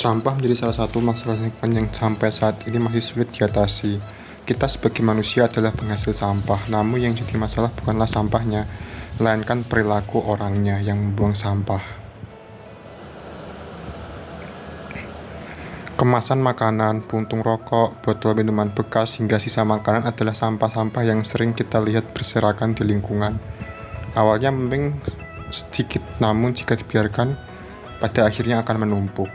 Sampah menjadi salah satu masalah lingkungan yang sampai saat ini masih sulit diatasi. Kita sebagai manusia adalah penghasil sampah, namun yang jadi masalah bukanlah sampahnya, melainkan perilaku orangnya yang membuang sampah. Kemasan makanan, puntung rokok, botol minuman bekas, hingga sisa makanan adalah sampah-sampah yang sering kita lihat berserakan di lingkungan. Awalnya mungkin sedikit, namun jika dibiarkan, pada akhirnya akan menumpuk.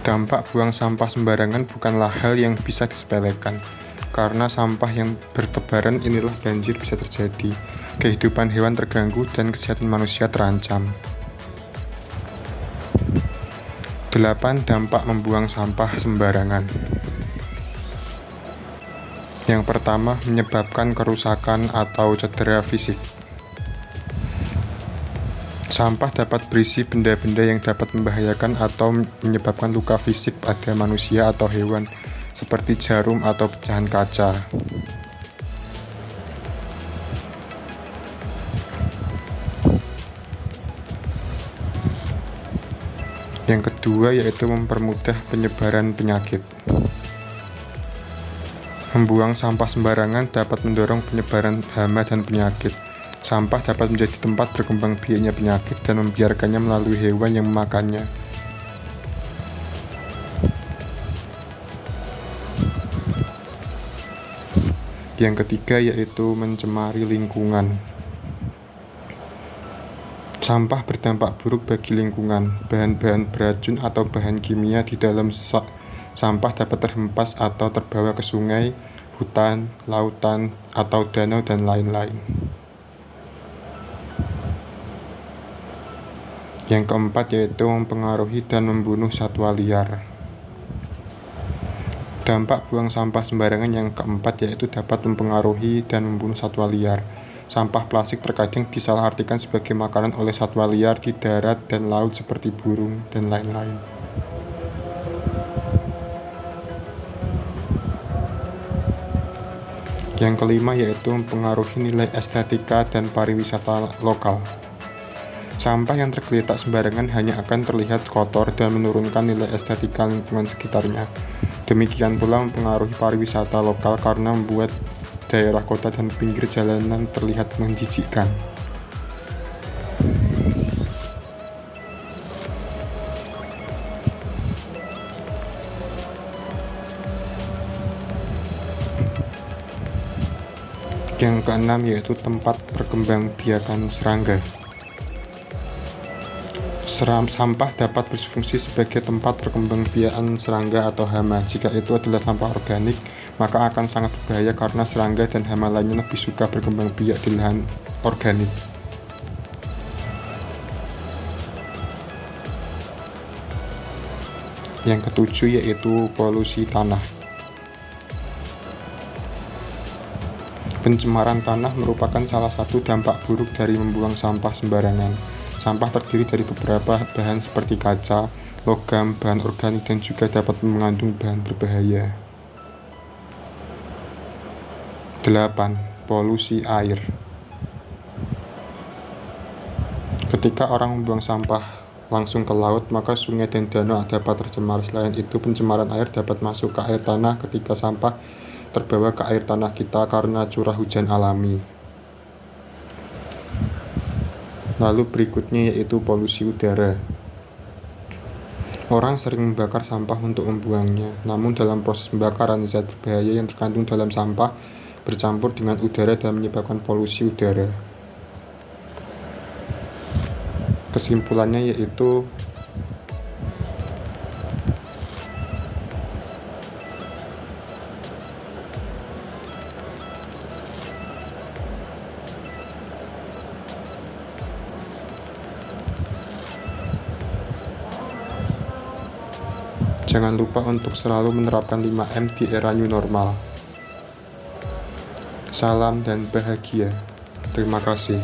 Dampak buang sampah sembarangan bukanlah hal yang bisa disepelekan. Karena sampah yang bertebaran inilah banjir bisa terjadi, kehidupan hewan terganggu, dan kesehatan manusia terancam. 8. Dampak membuang sampah sembarangan. Yang pertama, menyebabkan kerusakan atau cedera fisik. Sampah dapat berisi benda-benda yang dapat membahayakan atau menyebabkan luka fisik pada manusia atau hewan, seperti jarum atau pecahan kaca. Yang kedua yaitu mempermudah penyebaran penyakit. Membuang sampah sembarangan dapat mendorong penyebaran hama dan penyakit. Sampah dapat menjadi tempat berkembang biaknya penyakit dan membiarkannya melalui hewan yang memakannya. Yang ketiga yaitu mencemari lingkungan. Sampah berdampak buruk bagi lingkungan. Bahan-bahan beracun atau bahan kimia di dalam sampah dapat terhempas atau terbawa ke sungai, hutan, lautan, atau danau, dan lain-lain. Yang keempat yaitu mempengaruhi dan membunuh satwa liar. Dampak buang sampah sembarangan yang keempat yaitu dapat mempengaruhi dan membunuh satwa liar. Sampah plastik terkadang disalahartikan sebagai makanan oleh satwa liar di darat dan laut seperti burung dan lain-lain. Yang kelima yaitu mempengaruhi nilai estetika dan pariwisata lokal. Sampah yang tergeletak sembarangan hanya akan terlihat kotor dan menurunkan nilai estetika lingkungan sekitarnya. Demikian pula mempengaruhi pariwisata lokal karena membuat daerah kota dan pinggir jalanan terlihat menjijikkan. Yang keenam yaitu tempat perkembangbiakan serangga. Sampah dapat berfungsi sebagai tempat perkembangbiakan serangga atau hama. Jika itu adalah sampah organik, maka akan sangat berbahaya karena serangga dan hama lainnya lebih suka berkembang biak di lahan organik. Yang ketujuh yaitu polusi tanah. Pencemaran tanah merupakan salah satu dampak buruk dari membuang sampah sembarangan. Sampah terdiri dari beberapa bahan seperti kaca, logam, bahan organik, dan juga dapat mengandung bahan berbahaya. 8. Polusi air. Ketika orang membuang sampah langsung ke laut, maka sungai dan danau dapat tercemar. Selain itu, pencemaran air dapat masuk ke air tanah ketika sampah terbawa ke air tanah kita karena curah hujan alami. Lalu berikutnya yaitu polusi udara. Orang sering membakar sampah untuk membuangnya, namun dalam proses pembakaran zat berbahaya yang terkandung dalam sampah bercampur dengan udara dan menyebabkan polusi udara. Kesimpulannya yaitu jangan lupa untuk selalu menerapkan 5M di era new normal. Salam dan bahagia. Terima kasih.